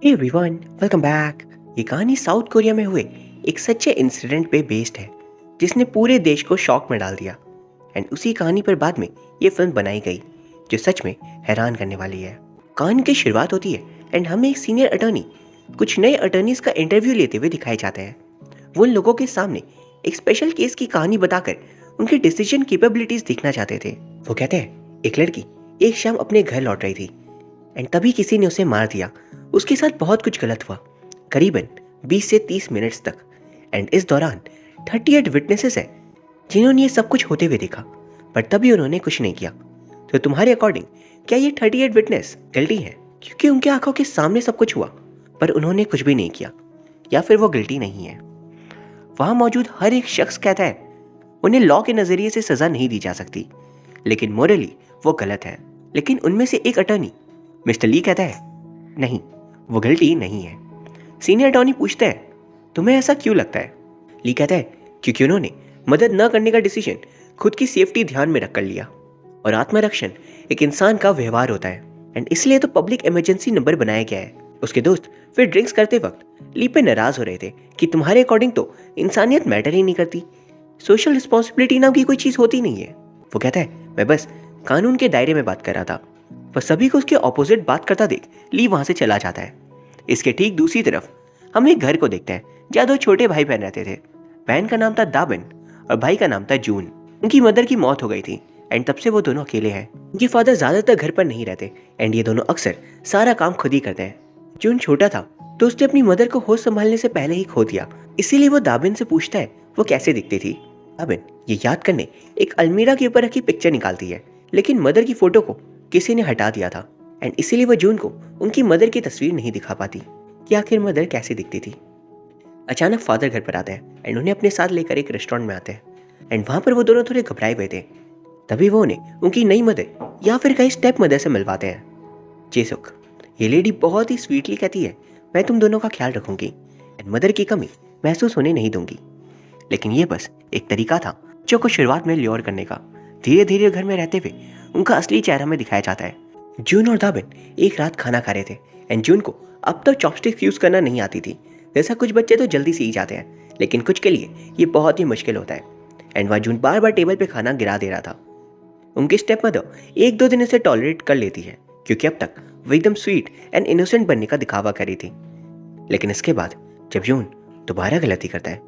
Hey everyone, welcome back. ये कहानी south Korea में हुए एक सच्चे इंसिडेंट पे बेस्ड है जिसने पूरे देश को शॉक में डाल दिया। एंड उसी कहानी पर बाद में ये फिल्म बनाई गई जो सच में हैरान करने वाली है। कहानी की शुरुआत होती है एंड हमें एक सीनियर अटर्नी कुछ नए अटर्नीज का इंटरव्यू लेते हुए दिखाए जाते हैं। वो उन लोगों के सामने एक स्पेशल केस की कहानी बताकर उनकी डिसीजन कैपेबिलिटीज देखना चाहते थे। वो कहते हैं एक लड़की एक शाम अपने घर लौट रही थी एंड तभी किसी ने उसे मार दिया। उसके साथ बहुत कुछ गलत हुआ, करीबन 20 से 30 मिनट्स तक। एंड इस दौरान 38 विटनेसेस है जिन्होंने ये सब कुछ होते हुए देखा, पर तभी उन्होंने कुछ नहीं किया। तो तुम्हारे अकॉर्डिंग क्या ये 38 विटनेस गिल्टी है क्योंकि उनके आंखों के सामने सब कुछ हुआ पर उन्होंने कुछ भी नहीं किया, या फिर वो गिल्टी नहीं है? वहां मौजूद हर एक शख्स कहता है उन्हें लॉ के नजरिए से सजा नहीं दी जा सकती, लेकिन मोरली वो गलत है। लेकिन उनमें से एक अटर्नी मिस्टर ली कहता है नहीं, वो गिल्टी नहीं है। सीनियर अटॉर्नी पूछते हैं तुम्हें ऐसा क्यों लगता है? ली कहता है क्योंकि उन्होंने मदद न करने का डिसीजन खुद की सेफ्टी ध्यान में रख कर लिया, और आत्मरक्षण एक इंसान का व्यवहार होता है एंड इसलिए तो पब्लिक इमरजेंसी नंबर बनाया गया है। उसके दोस्त फिर ड्रिंक्स करते वक्त ली पे नाराज हो रहे थे कि तुम्हारे अकॉर्डिंग तो इंसानियत मैटर ही नहीं करती, सोशल रिस्पॉन्सिबिलिटी नाम की कोई चीज होती नहीं है। वो कहता है मैं बस कानून के दायरे में बात कर रहा था। पर सभी को उसके ऑपोजिट बात करता देख ली वहां से चला जाता है। इसके ठीक दूसरी तरफ हम एक घर को देखते हैं जहाँ दो छोटे भाई बहन रहते थे। बहन का नाम था दाबिन और भाई का नाम था जून। उनकी मदर की मौत हो गई थी एंड तब से वो दोनों अकेले हैं। उनके फादर ज्यादातर घर पर नहीं रहते एंड ये दोनों अक्सर सारा काम खुद ही करते हैं। जून छोटा था तो उसने अपनी मदर को होश संभालने से पहले ही खो दिया, इसीलिए वो दाबिन से पूछता है वो कैसे दिखती थी। दाबिन ये याद करने एक अलमीरा के ऊपर रखी पिक्चर निकालती है, लेकिन मदर की फोटो को किसी ने हटा दिया था एंड इसीलिए वो जून को उनकी मदर की तस्वीर नहीं दिखा पाती कि आखिर मदर कैसी दिखती थी। अचानक फादर घर पर आते हैं एंड उन्हें अपने साथ लेकर एक रेस्टोरेंट में आते हैं एंड वहां पर वो दोनों थोड़े घबराए हुए थे। तभी वो उन्हें उनकी नई मदर या फिर कहीं स्टेप मदर से मिलवाते हैं। जेसुक ये लेडी बहुत ही स्वीटली कहती है मैं तुम दोनों का ख्याल रखूंगी एंड मदर की कमी महसूस होने नहीं दूंगी। लेकिन ये बस एक तरीका था जो को शुरुआत में ल्योर करने का। धीरे धीरे घर में रहते हुए उनका असली चेहरा में दिखाया जाता है। जून और दाबिन एक रात खाना खा रहे थे एंड जून को अब तक चॉपस्टिक्स यूज करना नहीं आती थी। जैसा कुछ बच्चे तो जल्दी सीख जाते हैं, लेकिन कुछ के लिए ये बहुत ही मुश्किल होता है। एंड वह जून बार बार टेबल पे खाना गिरा दे रहा था। उनकी स्टेप मदर एक दो दिन इसे टॉलरेट कर लेती है क्योंकि अब तक वो एकदम स्वीट एंड इनोसेंट बनने का दिखावा कर रही थी। लेकिन इसके बाद जब जून दोबारा गलती करता है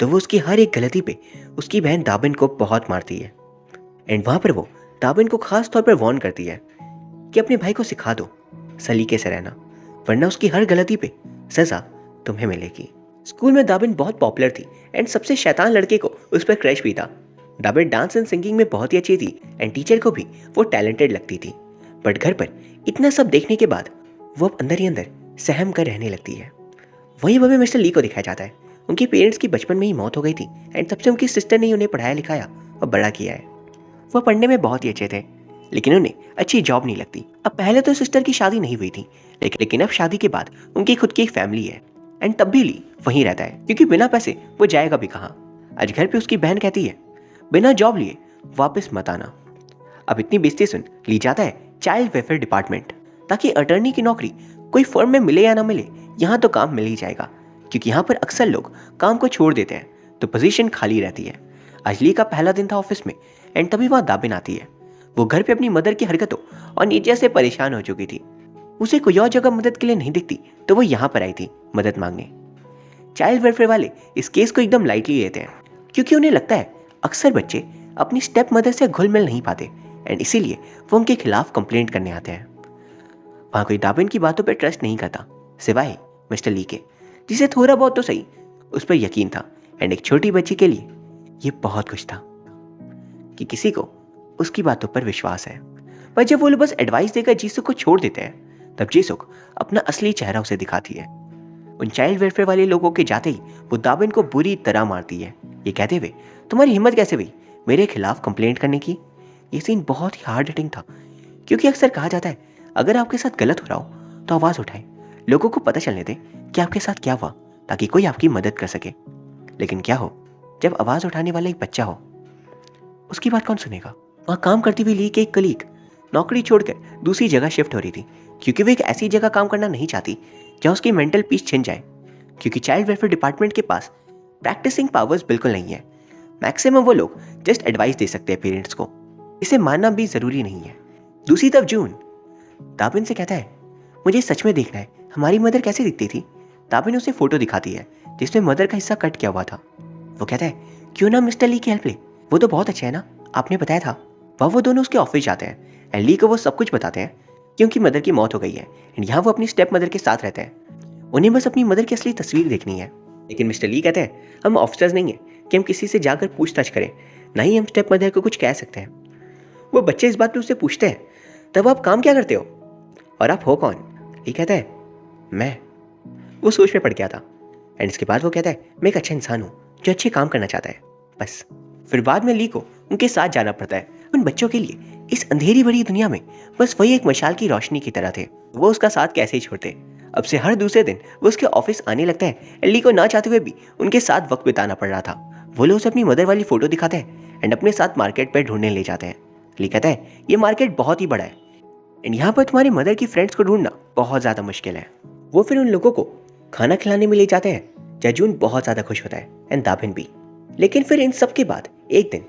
तो वो उसकी हर एक गलती पे उसकी बहन दाबिन को बहुत मारती है। एंड वहां पर वो दाबिन को खास तौर पर वार्न करती है कि अपने भाई को सिखा दो सलीके से रहना, वरना उसकी हर गलती पे सजा तुम्हें मिलेगी। स्कूल में दाबिन बहुत पॉपुलर थी एंड सबसे शैतान लड़के को उस पर क्रश भी था। दाबिन डांस एंड सिंगिंग में बहुत ही अच्छी थी एंड टीचर को भी वो टैलेंटेड लगती थी। बट घर पर इतना सब देखने के बाद वो अब अंदर ही अंदर सहम कर रहने लगती है। वहीं वह मिस्टर ली को दिखाया जाता है। उनके पेरेंट्स की बचपन में ही मौत हो गई थी एंड तब से उनकी सिस्टर ने उन्हें पढ़ाया लिखाया और बड़ा किया है। वह पढ़ने में बहुत ही अच्छे थे, लेकिन उन्हें अच्छी जॉब नहीं लगती। अब पहले तो सिस्टर की शादी नहीं हुई थी, लेकिन अब शादी के बाद उनकी खुद की एक फैमिली है एंड तब भी ली वहीं रहता है क्योंकि बिना पैसे वो जाएगा भी कहाँ। आज घर पे उसकी बहन कहती है बिना जॉब लिए वापस मत आना। अब इतनी बेइज्जती सुन ली जाता है चाइल्ड वेलफेयर डिपार्टमेंट, ताकि अटर्नी की नौकरी कोई फर्म में मिले या ना मिले, यहाँ तो काम मिल ही जाएगा क्योंकि यहाँ पर अक्सर लोग काम को छोड़ देते हैं तो पोजीशन खाली रहती है। आज ली का पहला दिन था ऑफिस में एंड तभी वहाँ दाबिन आती है। वो घर पे अपनी मदर की हरकतों और नेचर से परेशान हो चुकी थी। उसे कोई और जगह मदद के लिए नहीं दिखती तो वो यहाँ पर आई थी मदद मांगने। चाइल्ड वेलफेयर वाले इस केस को एकदम लाइटली लेते हैं क्योंकि उन्हें लगता है अक्सर बच्चे अपनी स्टेप मदर से घुल मिल नहीं पाते एंड इसीलिए वो उनके खिलाफ कंप्लेंट करने आते हैं। वहाँ कोई दाबिन की बातों पर ट्रस्ट नहीं करता सिवाय मिस्टर ली के, जिसे थोड़ा बहुत तो सही उस पर यकीन था। एंड एक छोटी बच्ची के लिए ये बहुत कुछ था कि किसी को उसकी बातों पर विश्वास है। पर जब वो लोग बस एडवाइस देकर जीसुक को छोड़ देते हैं तब जीसुक अपना असली चेहरा उसे दिखाती है। उन चाइल्ड वेलफेयर वाले लोगों के जाते ही वो दाबिन को बुरी तरह मारती है, ये कहते हुए तुम्हारी हिम्मत कैसे हुई मेरे खिलाफ कंप्लेंट करने की। ये सीन बहुत ही हार्ड हिटिंग था क्योंकि अक्सर कहा जाता है अगर आपके साथ गलत हो रहा हो तो आवाज़ उठाएं, लोगों को पता चलने दें कि आपके साथ क्या हुआ ताकि कोई आपकी मदद कर सके। लेकिन क्या हो जब आवाज़ उठाने वाला एक बच्चा हो, उसकी बात कौन सुनेगा? वहाँ काम करती हुई ली के एक कलीग नौकरी छोड़कर दूसरी जगह शिफ्ट हो रही थी क्योंकि वो एक ऐसी जगह काम करना नहीं चाहती क्या उसकी मेंटल पीस छिन जाए, क्योंकि चाइल्ड वेलफेयर डिपार्टमेंट के पास प्रैक्टिसिंग पावर्स बिल्कुल नहीं है। मैक्सिमम वो लोग जस्ट एडवाइस दे सकते हैं पेरेंट्स को, इसे मानना भी ज़रूरी नहीं है। दूसरी तरफ जून दाबिन से कहता है, मुझे सच में देखना है हमारी मदर कैसे दिखती थी। दाबिन उसे फोटो दिखाती है जिसमें मदर का हिस्सा कट किया हुआ था। वो कहता है, क्यों ना मिस्टर ली की हेल्प ले, वो तो बहुत अच्छे है ना, आपने बताया था। वो दोनों उसके ऑफिस जाते हैं एंड ली को वो सब कुछ बताते हैं क्योंकि मदर की मौत हो गई है एंड यहाँ वो अपनी स्टेप मदर के साथ रहते हैं। उन्हें बस अपनी मदर की असली तस्वीर देखनी है। लेकिन मिस्टर ली कहते हैं, हम ऑफिसर्स नहीं हैं कि हम किसी से जाकर पूछताछ करें, ना ही हम स्टेप मदर को कुछ कह सकते हैं। वो बच्चे इस बात पे उससे पूछते हैं, तब आप काम क्या करते हो और आप हो कौन? ली कहता है, मैं। वो सोच में पड़ गया था एंड इसके बाद वो कहता है, मैं एक अच्छा इंसान हूँ जो अच्छे काम करना चाहता है, बस। फिर बाद में ली को उनके साथ जाना पड़ता है। उन बच्चों के लिए इस अंधेरी भरी दुनिया में बस वही एक मशाल की रोशनी की तरह थे। वो उसका साथ कैसे ही छोड़ते। अब से हर दूसरे दिन वो उसके ऑफिस आने लगता है। ली को ना चाहते हुए भी उनके साथ वक्त बिताना पड़ रहा था। वो लोग उसे अपनी मदर वाली फोटो दिखाते हैं एंड अपने साथ मार्केट पर ढूंढने ले जाते हैं। ली कहता है, ये मार्केट बहुत ही बड़ा है एंड यहाँ पर तुम्हारी मदर की फ्रेंड्स को ढूंढना बहुत ज़्यादा मुश्किल है। वो फिर उन लोगों को खाना खिलाने में ले जाते हैं। जजून बहुत ज़्यादा खुश होता है एंड दाबिन भी। लेकिन फिर इन सब के बाद एक दिन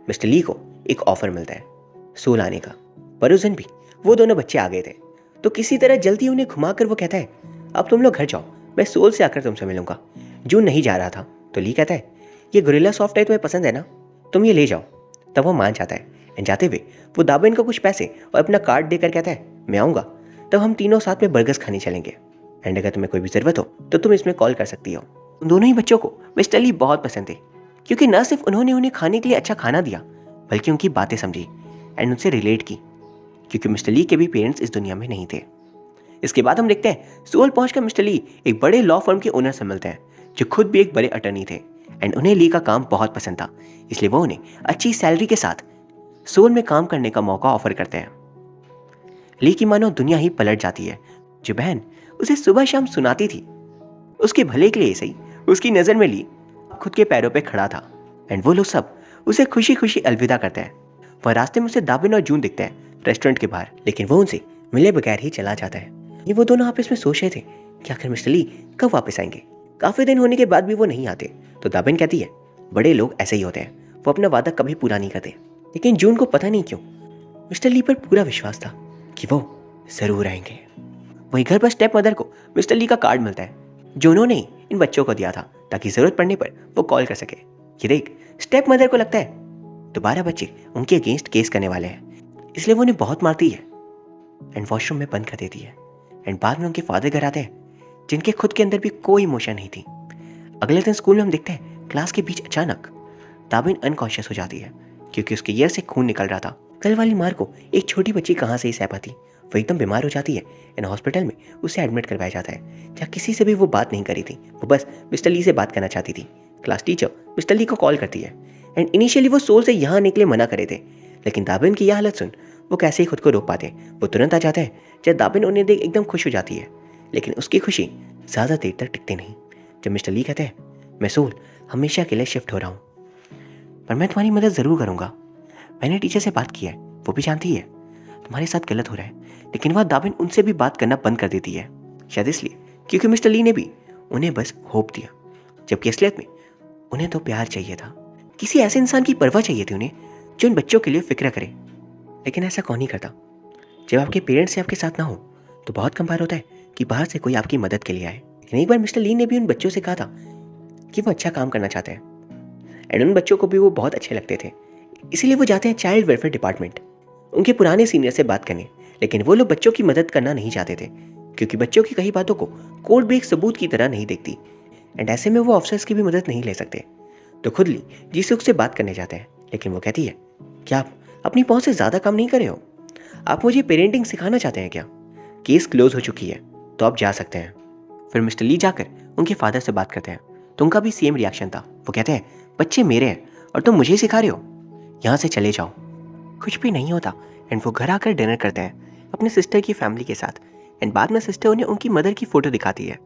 मिस्टर ली को एक ऑफर मिलता है सोल आने का, पर उस दिन भी वो दोनों बच्चे आ गए थे। तो किसी तरह जल्दी उन्हें घुमाकर वो कहता है, अब तुम लोग घर जाओ, मैं सोल से आकर तुमसे मिलूंगा। जून नहीं जा रहा था तो ली कहता है, ये गोरिल्ला सॉफ्ट है तुम्हें पसंद है ना, तुम ये ले जाओ। तब वो मान जाता है एंड जाते हुए वो दाबिन को कुछ पैसे और अपना कार्ड देकर कहता है, मैं आऊँगा, तब हम तीनों साथ में बर्गर्स खाने चलेंगे एंड अगर तुम्हें कोई भी ज़रूरत हो तो तुम इसमें कॉल कर सकती हो। उन दोनों ही बच्चों को मिस्टर ली बहुत पसंद थे, क्योंकि न सिर्फ उन्होंने उन्हें खाने के लिए अच्छा खाना दिया बल्कि उनकी बातें समझी एंड उनसे रिलेट की, क्योंकि मिस्टर ली के भी पेरेंट्स इस दुनिया में नहीं थे। इसके बाद हम देखते हैं सोल पहुंचकर मिस्टर ली एक बड़े लॉ फर्म के ओनर से मिलते हैं जो खुद भी एक बड़े अटर्नी थे एंड उन्हें ली का काम बहुत पसंद था, इसलिए वो उन्हें अच्छी सैलरी के साथ सोल में काम करने का मौका ऑफर करते हैं। ली की मानो दुनिया ही पलट जाती है। जो बहन उसे सुबह शाम सुनाती थी उसके भले के लिए सही, उसकी नज़र में ली खुद के पैरों पे खड़ा था एंड वो लोग सब उसे खुशी खुशी अलविदा करते हैं। वह रास्ते में उसे दाबिन और जून दिखते हैं रेस्टोरेंट के बाहर, लेकिन वो उनसे मिले बगैर ही चला जाता है। ये वो दोनों आपस में सोच रहे थे कि आखिर मिस्टर ली कब वापस आएंगे। काफ़ी दिन होने के बाद भी वो नहीं आते तो दाबिन कहती है, बड़े लोग ऐसे ही होते हैं, वो अपना वादा कभी पूरा नहीं करते। लेकिन जून को पता नहीं क्यों मिस्टर ली पर पूरा विश्वास था कि वो ज़रूर आएंगे। वहीं घर पर स्टेप मदर को मिस्टर ली का कार्ड मिलता है जो उन्होंने ही इन बच्चों को दिया था ताकि ज़रूरत पड़ने पर वो कॉल कर सके। ये देख स्टेप मदर को लगता है दोबारा बच्चे उनके अगेंस्ट केस करने वाले हैं, इसलिए वो उन्हें बहुत मारती है एंड वॉशरूम में बंद कर देती है एंड बाद में उनके फादर घर आते हैं जिनके खुद के अंदर भी कोई इमोशन नहीं थी। अगले दिन स्कूल में हम देखते हैं क्लास के बीच अचानक दाबिन अनकॉन्शियस हो जाती है क्योंकि उसके ईयर से खून निकल रहा था। कल वाली मार को एक छोटी बच्ची कहाँ से ही सह पाती। वो एकदम बीमार हो जाती है एंड हॉस्पिटल में उसे एडमिट करवाया जाता है जहाँ किसी से भी वो बात नहीं करी थी, वो बस मिस्टर ली से बात करना चाहती थी। क्लास टीचर मिस्टर ली को कॉल करती है एंड इनिशियली वो सोल से यहाँ आने के लिए मना करे थे, लेकिन दाबिन की यह हालत सुन वो कैसे ही खुद को रोक पाते। वो तुरंत आ जाते हैं जब दाबिन उन्हें देख एकदम खुश हो जाती है, लेकिन उसकी खुशी ज़्यादा देर तक टिकती नहीं। जब मिस्टर ली कहते हैं, मैं सोल हमेशा के लिए शिफ्ट हो रहा हूँ, पर मैं तुम्हारी मदद ज़रूर करूँगा। मैंने टीचर से बात की है, वो भी जानती है तुम्हारे साथ गलत हो रहा है, लेकिन वह दाबिन उनसे भी बात करना बंद कर देती है, शायद इसलिए क्योंकि मिस्टर ली ने भी उन्हें बस होप दिया, जबकि असलियत में उन्हें तो प्यार चाहिए था। किसी ऐसे इंसान की परवाह चाहिए थी उन्हें जो इन बच्चों के लिए फिक्र करे। लेकिन ऐसा कौन ही करता। जब आपके पेरेंट्स से आपके साथ ना हो तो बहुत कम बार होता है कि बाहर से कोई आपकी मदद के लिए आए। लेकिन एक बार मिस्टर ली ने भी उन बच्चों से कहा था कि वो अच्छा काम करना चाहते हैं एंड उन बच्चों को भी वो बहुत अच्छे लगते थे, इसीलिए वो जाते हैं चाइल्ड वेलफेयर डिपार्टमेंट उनके पुराने सीनियर से बात करने। लेकिन वो लोग बच्चों की मदद करना नहीं चाहते थे क्योंकि बच्चों की कई बातों को कोर्ट भी एक सबूत की तरह नहीं देखती एंड ऐसे में वो ऑफिसर्स की भी मदद नहीं ले सकते। तो खुद ली जिसे उससे बात करने जाते हैं, लेकिन वो कहती है, क्या आप अपनी पहुंच से ज़्यादा काम नहीं कर रहे हो? आप मुझे पेरेंटिंग सिखाना चाहते हैं क्या? केस क्लोज हो चुकी है तो आप जा सकते हैं। फिर मिस्टर ली जाकर उनके फादर से बात करते हैं तो उनका भी सेम रिएक्शन था। वो कहते हैं, बच्चे मेरे हैं और तुम मुझे सिखा रहे हो, यहाँ से चले जाओ। कुछ भी नहीं होता एंड वो घर आकर डिनर करते हैं अपने सिस्टर की फैमिली के साथ एंड बाद में सिस्टर उन्हें उनकी मदर की फ़ोटो दिखाती है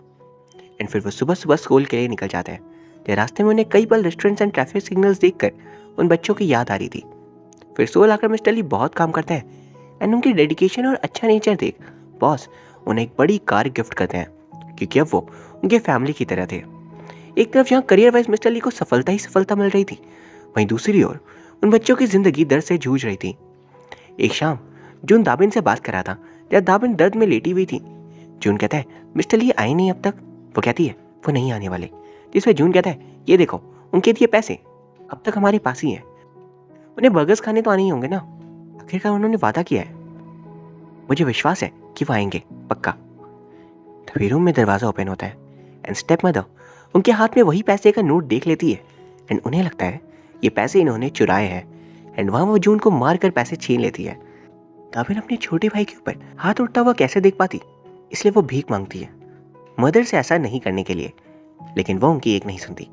एंड फिर वो सुबह सुबह स्कूल के लिए निकल जाते हैं। तो रास्ते में उन्हें कई पल रेस्टोरेंट्स एंड ट्रैफिक सिग्नल्स देखकर उन बच्चों की याद आ रही थी। फिर सोल आकर मिस्टर ली बहुत काम करते हैं एंड उनकी डेडिकेशन और अच्छा नेचर देख बॉस उन्हें एक बड़ी कार गिफ्ट करते हैं क्योंकि अब वो उनके फैमिली की तरह थे। एक तरफ जहाँ करियर वाइज मिस्टर ली को सफलता ही सफलता मिल रही थी, वहीं दूसरी ओर उन बच्चों की जिंदगी दर्द से जूझ रही थी। एक शाम जून दाबिन से बात कर रहा था जब दाबिन दर्द में लेटी हुई थी। जून कहता है, मिस्टर ली आए नहीं अब तक। वो कहती है, वो नहीं आने वाले। जिसमें जून कहता है, ये देखो उनके दिए पैसे अब तक हमारे पास ही है, उन्हें बर्गर्स खाने तो आने ही होंगे ना, आखिरकार उन्होंने वादा किया है, मुझे विश्वास है कि वो आएंगे पक्का। तभी रूम में दरवाजा ओपन होता है एंड स्टेप मदर उनके हाथ में वही पैसे का नोट देख लेती है एंड उन्हें लगता है ये पैसे इन्होंने चुराए हैं एंड वहाँ वो जून को मार कर पैसे छीन लेती है। दाबिन अपने छोटे भाई के ऊपर हाथ उठता हुआ कैसे देख पाती, इसलिए वो भीख मांगती है मदर से ऐसा नहीं करने के लिए, लेकिन वो उनकी एक नहीं सुनती।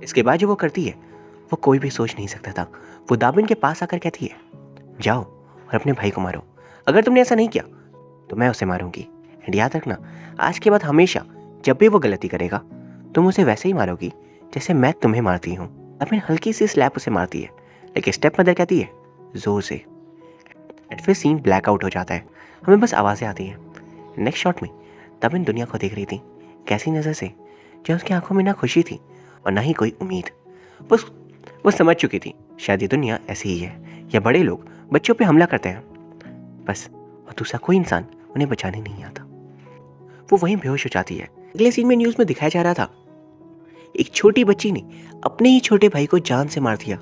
इसके बाद जो वो करती है वो कोई भी सोच नहीं सकता था। वो दाबिन के पास आकर कहती है, जाओ और अपने भाई को मारो, अगर तुमने ऐसा नहीं किया तो मैं उसे मारूंगी एंड याद रखना आज के बाद हमेशा जब भी वो गलती करेगा तुम उसे वैसे ही मारोगी जैसे मैं तुम्हें मारती हूँ। दाबिन हल्की सी स्लैप उसे मारती है, लेकिन स्टेप मदर कहती है जोर से एंड फिर सीन ब्लैकआउट हो जाता है, हमें बस आवाज़ें आती हैं। नेक्स्ट शॉट में दाबिन दुनिया को देख रही थी कैसी नज़र से, जो उसकी आंखों में ना खुशी थी और ना ही कोई उम्मीद। बस वो समझ चुकी थी शायद ये दुनिया ऐसी ही है, या बड़े लोग बच्चों पे हमला करते हैं बस, और दूसरा कोई इंसान उन्हें बचाने नहीं आता। वो वहीं बेहोश हो जाती है। अगले सीन में न्यूज़ में दिखाया जा रहा था एक छोटी बच्ची ने अपने ही छोटे भाई को जान से मार दिया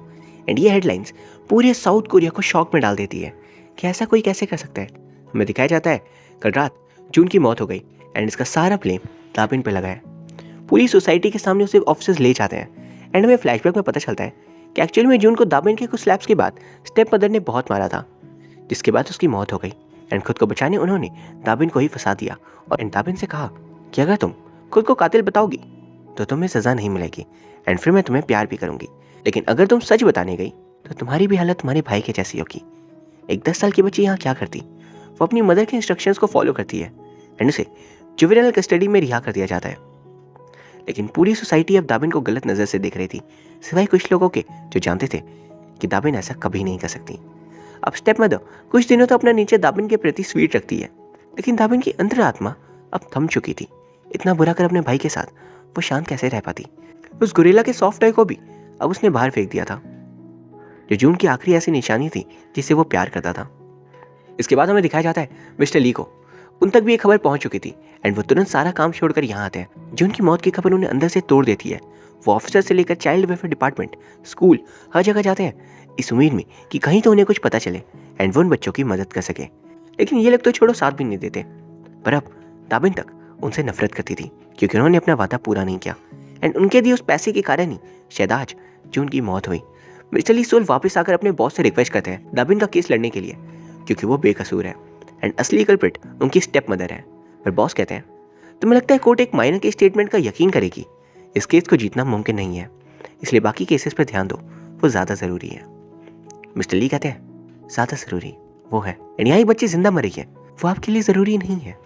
एंड ये हेडलाइंस पूरे साउथ कोरिया को शॉक में डाल देती है कि ऐसा कोई कैसे कर सकता है। हमें दिखाया जाता है कल रात जून की मौत हो गई एंड इसका सारा ब्लेम दाबिन पे लगा है। पूरी सोसाइटी के सामने उसे ऑफिसर्स ले जाते हैं एंड हमें फ्लैशबैक में पता चलता है कि एक्चुअली में जून को दाबिन के कुछ स्लैप्स के बाद स्टेप मदर ने बहुत मारा था, जिसके बाद उसकी मौत हो गई एंड खुद को बचाने उन्होंने दाबिन को ही फंसा दिया और दाबिन से कहा कि अगर तुम खुद को कातिल बताओगी तो तुम्हें सज़ा नहीं मिलेगी एंड फिर मैं तुम्हें प्यार भी करूंगी, लेकिन अगर तुम सच बताने गई तो तुम्हारी भी हालत तुम्हारे भाई के जैसी होगी। एक 10 साल की बच्ची यहाँ क्या करती, वो अपनी मदर के इंस्ट्रक्शंस को फॉलो करती है एंड उसे जुवेनाइल कस्टडी में रिहा कर दिया जाता है। लेकिन पूरी सोसाइटी अब दाबिन को गलत नज़र से देख रही थी, सिवाय कुछ लोगों के जो जानते थे कि दाबिन ऐसा कभी नहीं कर सकती। अब स्टेप मदर कुछ दिनों तो अपना नीचे दाबिन के प्रति स्वीट रखती है, लेकिन दाबिन की अंतरात्मा अब थम चुकी थी। इतना बुरा कर अपने भाई के साथ वो शांत कैसे रह पाती। उस गुरिल्ला के सॉफ्ट टॉय को भी अब उसने बाहर फेंक दिया था, जो जून की आखिरी ऐसी निशानी थी जिससे वो प्यार करता था। इसके बाद हमें दिखाया जाता है मिस्टर ली को, उन तक भी एक खबर पहुंच चुकी थी एंड वो तुरंत सारा काम छोड़कर यहाँ आते हैं। जून की मौत की खबर उन्हें अंदर से तोड़ देती है। वो ऑफिसर से लेकर चाइल्ड वेलफेयर डिपार्टमेंट, स्कूल, हर जगह जाते हैं इस उम्मीद में कि कहीं तो उन्हें कुछ पता चले एंड वो उन बच्चों की मदद कर सके। लेकिन ये लोग तो छोड़ो साथ भी नहीं देते, पर अब दाबिन तक उनसे नफरत करती थी क्योंकि उन्होंने अपना वादा पूरा नहीं किया एंड उनके दिए उस पैसे के कारण ही शायद आज जून की मौत हुई। मिस्टर ली सोल वापस आकर अपने बॉस से रिक्वेस्ट करते हैं दाबिन का केस लड़ने के लिए, क्योंकि वो बेकसूर है एंड असली कल्प्रिट उनकी स्टेप मदर है। पर बॉस कहते हैं, तुम्हें लगता है कोर्ट एक माइनर के स्टेटमेंट का यकीन करेगी? इस केस को जीतना मुमकिन नहीं है, इसलिए बाकी केसेस पर ध्यान दो, वो ज़्यादा ज़रूरी है। मिस्टर ली कहते हैं, ज़्यादा ज़रूरी वो है एंड यहाँ बच्ची जिंदा मरी है, वो आपके लिए ज़रूरी नहीं है।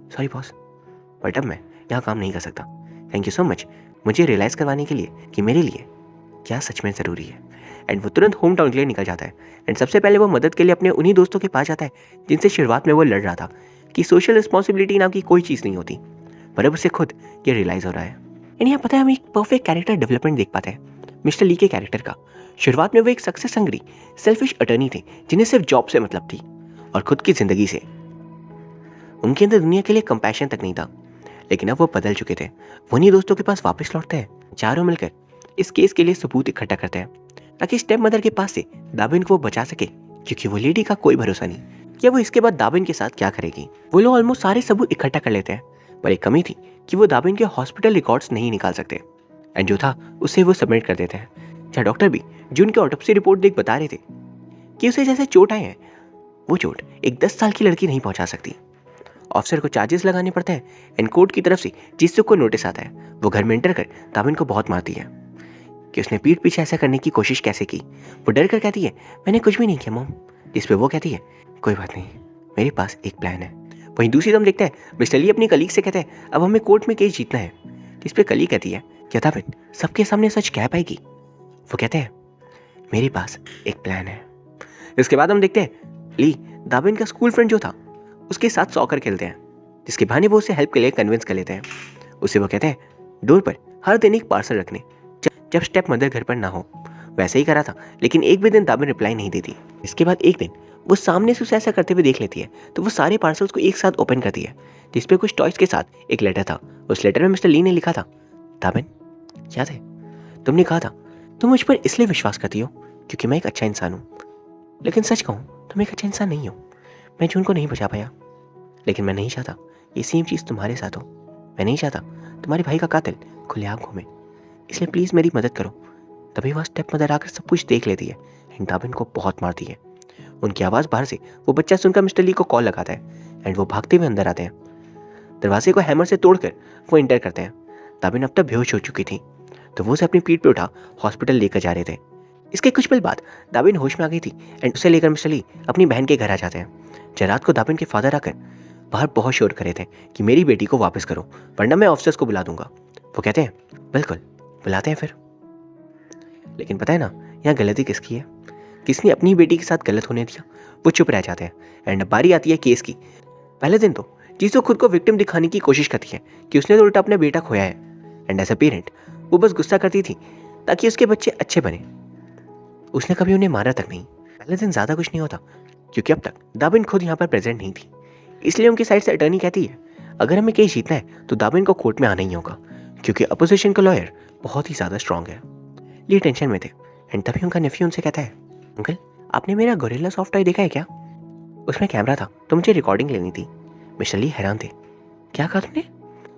सॉरी बॉस, बट अब मैं यहाँ काम नहीं कर सकता। थैंक यू सो मच मुझे रियलाइज़ करवाने के लिए कि मेरे लिए क्या सच में ज़रूरी है। एंड वो तुरंत होम टाउन के लिए निकल जाता है एंड सबसे पहले वो मदद के लिए अपने उन्हीं दोस्तों के पास जाता है जिनसे शुरुआत में वो लड़ रहा था कि सोशल रिस्पॉन्सिबिलिटी नाम की कोई चीज़ नहीं होती, पर अब उसे खुद ये रियलाइज़ हो रहा है। एंड यहाँ पता है हम एक परफेक्ट कैरेक्टर डेवलपमेंट देख पाते हैं मिस्टर ली के कैरेक्टर का। शुरुआत में वो एक सक्सेस हंग्री सेल्फिश अटर्नी थे जिन्हें सिर्फ जॉब से मतलब थी और खुद की ज़िंदगी से। उनके अंदर दुनिया के लिए कंपैशन तक नहीं था, लेकिन अब वो बदल चुके थे। वो उन्हीं दोस्तों के पास वापस लौटते हैं, चारों मिलकर इस केस के लिए सबूत इकट्ठा करते हैं ताकि स्टेप मदर के पास से दाबिन को वो बचा सके, क्योंकि वो लेडी का कोई भरोसा नहीं कि वो इसके बाद दाबिन के साथ क्या करेगी। वो लोग ऑलमोस्ट सारे सबूत इकट्ठा कर लेते हैं, पर एक कमी थी कि वो दाबिन के हॉस्पिटल रिकॉर्ड्स नहीं निकाल सकते एंड जो था उसे वो सबमिट कर देते हैं, जहाँ डॉक्टर भी जून की ऑटोप्सी रिपोर्ट देख बता रहे थे कि उसे जैसे चोट आए हैं वो चोट एक 10 साल की लड़की नहीं पहुंचा सकती। ऑफिसर को चार्जेस लगाने पड़ते हैं एंड कोर्ट की तरफ से जिससे को नोटिस आता है वो घर में एंटर कर दाबिन को बहुत मारती है कि उसने पीठ पीछे ऐसा करने की कोशिश कैसे की। वो डर कर कहती है, मैंने कुछ भी नहीं किया मॉम, जिस पे वो कहती है, कोई बात नहीं, मेरे पास एक प्लान है। वहीं दूसरी तरफ देखते हैं मिस्टर ली अपनी कलीग से कहते हैं, अब हमें कोर्ट में केस जीतना है, जिस पे कलीग कहती है, क्या दाबिन सबके सामने सच कह पाएगी? वो कहते हैं, मेरे पास एक प्लान है। इसके बाद हम देखते हैं ली दाबिन का स्कूल फ्रेंड जो था उसके साथ सॉकर खेलते हैं जिसके बहाने वो उसे हेल्प के लिए कन्विंस कर लेते हैं। उसे वो कहते हैं डोर पर हर दिन एक पार्सल रखने जब स्टेप मदर घर पर ना हो। वैसे ही करा था, लेकिन एक भी दिन दाबिन रिप्लाई नहीं देती। इसके बाद एक दिन वो सामने से उसे ऐसा करते हुए देख लेती है, तो वो सारे पार्सल्स को एक साथ ओपन करती है, जिसपे कुछ टॉयज के साथ एक लेटर था। उस लेटर में मिस्टर ली ने लिखा था, दाबिन याद है तुमने कहा था तुम मुझ पर इसलिए विश्वास करती हो क्योंकि मैं एक अच्छा इंसान हूँ, लेकिन सच कहूँ तुम एक अच्छा इंसान नहीं हो। मैं जून को नहीं बचा पाया, लेकिन मैं नहीं चाहता ये सेम चीज़ तुम्हारे साथ हो। मैं नहीं चाहता तुम्हारे भाई का कातिल खुलेआम घूमे, इसलिए प्लीज़ मेरी मदद करो। तभी वह स्टेप मदर आकर सब कुछ देख लेती है एंड दाबिन को बहुत मारती है। उनकी आवाज़ बाहर से वो बच्चा सुनकर मिस्टर ली को कॉल लगाता है एंड वो भागते हुए अंदर आते हैं। दरवाजे को हैमर से तोड़कर वो इंटर करते हैं। दाबिन अब तक बेहोश हो चुकी थी, तो वो उसे अपनी पीठ पे उठा हॉस्पिटल लेकर जा रहे थे। इसके कुछ पल बाद दाबिन होश में आ गई थी एंड उसे लेकर मिस्टर ली अपनी बहन के घर आ जाते हैं। जब रात को दाबिन के फादर आकर बाहर बहुत शोर कर रहे थे कि मेरी बेटी को वापस करो वरना मैं ऑफिसर्स को बुला दूंगा। वो कहते हैं बिल्कुल बुलाते हैं फिर। लेकिन पता है ना यहाँ गलती किसकी है, किसने अपनी बेटी के साथ गलत होने दिया। वो चुप रह जाते हैं एंड बारी आती है केस की। पहले दिन तो जीसू खुद को विक्टिम दिखाने की कोशिश करती है कि उसने तो उल्टा अपना बेटा खोया है एंड एज अ पेरेंट वो बस गुस्सा करती थी ताकि उसके बच्चे अच्छे बने। उसने कभी उन्हें मारा तक नहीं। पहले दिन ज़्यादा कुछ नहीं होता क्योंकि अब तक दाबिन खुद यहाँ पर प्रेजेंट नहीं थी, इसलिए उनकी साइड से अटर्नी कहती है अगर हमें केस जीतना है तो दाबिन को कोर्ट में आना ही होगा क्योंकि अपोजिशन का लॉयर बहुत ही ज़्यादा स्ट्रांग है। ये टेंशन में थे एंड तभी उनका नेफ्यू उनसे कहता है अंकल आपने मेरा गोरिल्ला सॉफ्ट टॉय देखा है क्या? उसमें कैमरा था तो मुझे रिकॉर्डिंग लेनी थी। मिस्टर ली हैरान थे, क्या कहा तुमने?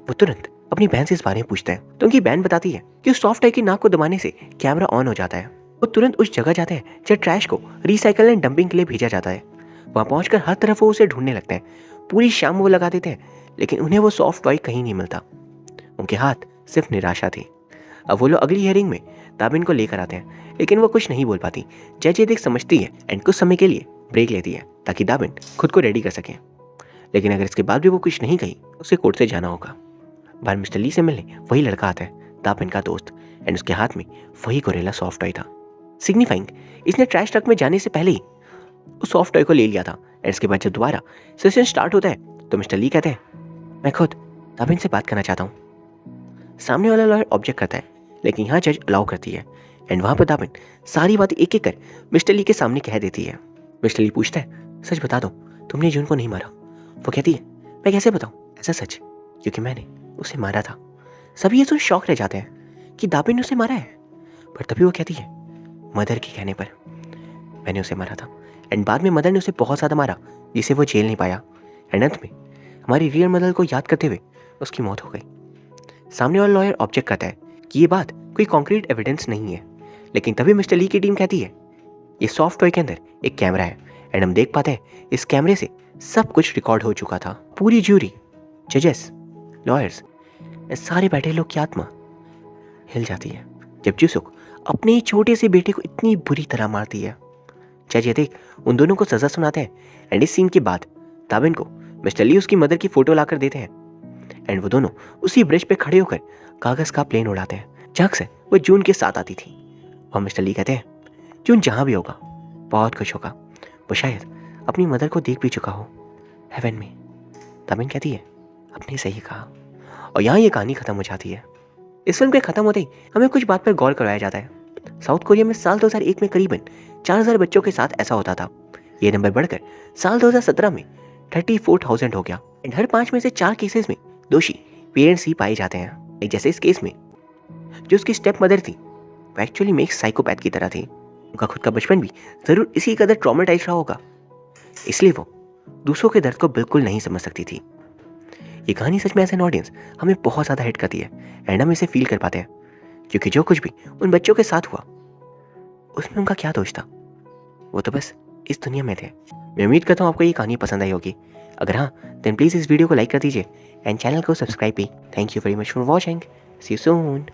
वो तुरंत अपनी बहन से इस बारे में पूछता है तो उनकी बहन बताती है कि उस सॉफ्ट टॉय की नाक को दबाने से कैमरा ऑन हो जाता है। वो तुरंत उस जगह जाते हैं जहाँ ट्रैश को रिसाइकल एंड डंपिंग के लिए भेजा जाता है। वहाँ पहुंचकर हर तरफ वो उसे ढूंढने लगते हैं। पूरी शाम वो लगा देते हैं लेकिन उन्हें वो सॉफ्ट टॉय कहीं नहीं मिलता। उनके हाथ सिर्फ निराशा थी। अब वो लोग अगली हियरिंग में दाबिन को लेकर आते हैं लेकिन वो कुछ नहीं बोल पाती। जज ये देख समझती है एंड कुछ समय के लिए ब्रेक लेती है ताकि दाबिन खुद को रेडी कर सके। लेकिन अगर इसके बाद भी वो कुछ नहीं कही तो उसे कोर्ट से जाना होगा। बाहर मिस्टर ली से मिलने वही लड़का आता है, दाबिन का दोस्त, एंड उसके हाथ में वही गोरिल्ला सॉफ्ट टॉय था। सिग्निफाइंग इसने ट्रैश ट्रक में जाने से पहले ही उस सॉफ्ट टॉय को ले लिया था। एंड इसके बाद जब दोबारा सेशन स्टार्ट होता है तो मिस्टर ली कहते हैं मैं खुद दाबिन से बात करना चाहता हूँ। सामने वाला लॉयर ऑब्जेक्ट करता है लेकिन यहाँ जज अलाउ करती है एंड वहाँ पर दाबिन सारी बातें एक एक कर मिस्टर ली के सामने कह देती है। मिस्टर ली पूछता है सच बता दो तुमने जून को नहीं मारा? वो कहती है मैं कैसे बताऊँ ऐसा सच, क्योंकि मैंने उसे मारा था। सभी ये सुन शॉक रह जाते हैं कि दाबिन ने उसे मारा है, पर तभी वो कहती है मदर के कहने पर मैंने उसे मारा था एंड बाद में मदर ने उसे बहुत ज़्यादा मारा जिसे वो झेल नहीं पाया एंड अंत में हमारी रियल मदर को याद करते हुए उसकी मौत हो गई। सामने वाला लॉयर ऑब्जेक्ट करता है कि ये बात कोई कॉन्क्रीट एविडेंस नहीं है, लेकिन तभी मिस्टर ली की टीम कहती है ये सॉफ्ट टॉय के अंदर एक कैमरा है एंड हम देख पाते हैं इस कैमरे से सब कुछ रिकॉर्ड हो चुका था। पूरी ज्यूरी, जजेस, लॉयर्स, सारे बैठे लोग की आत्मा हिल जाती है जब जूसुक अपने ही छोटे से बेटे को इतनी बुरी तरह मारती है। जज ये देख उन दोनों को सजा सुनाते हैं एंड इस सीन के बाद दाबिन को मिस्टर ली उसकी मदर की फोटो लाकर देते हैं एंड वो दोनों उसी ब्रिज पे खड़े होकर कागज का प्लेन उड़ाते हैं जहाँ से वो जून के साथ आती थी। और मिस्टर ली कहते हैं जून जहाँ भी होगा बहुत खुश होगा, वो शायद अपनी मदर को देख भी चुका हो हेवन में। दाबिन कहती है आपने सही कहा। और यहाँ ये कहानी खत्म हो जाती है। इस फिल्म के खत्म होते ही हमें कुछ बात पर गौर करवाया जाता है। साउथ कोरिया में साल 2001 में करीबन 4000 बच्चों के साथ ऐसा होता था। ये नंबर बढ़कर साल 2017 में 34,000 हो गया एंड हर 5 में से 4 केसेस में दोषी पेरेंट्स ही पाए जाते हैं। एक जैसे इस केस में जो उसकी स्टेप मदर थी वो एक्चुअली में एक साइकोपैथ की तरह थी। उनका खुद का बचपन भी जरूर इसी कदर ट्रॉमेटाइज रहा होगा, इसलिए वो दूसरों के दर्द को बिल्कुल नहीं समझ सकती थी। ये कहानी सच में एज एन ऑडियंस हमें बहुत ज़्यादा हिट करती है एंड हम इसे फील कर पाते हैं क्योंकि जो कुछ भी उन बच्चों के साथ हुआ उसमें उनका क्या दोष था, वो तो बस इस दुनिया में थे। मैं उम्मीद करता हूँ आपको ये कहानी पसंद आई होगी। अगर हाँ देन प्लीज़ इस वीडियो को लाइक कर दीजिए एंड चैनल को सब्सक्राइब भी। Thank you very much for watching. See you soon.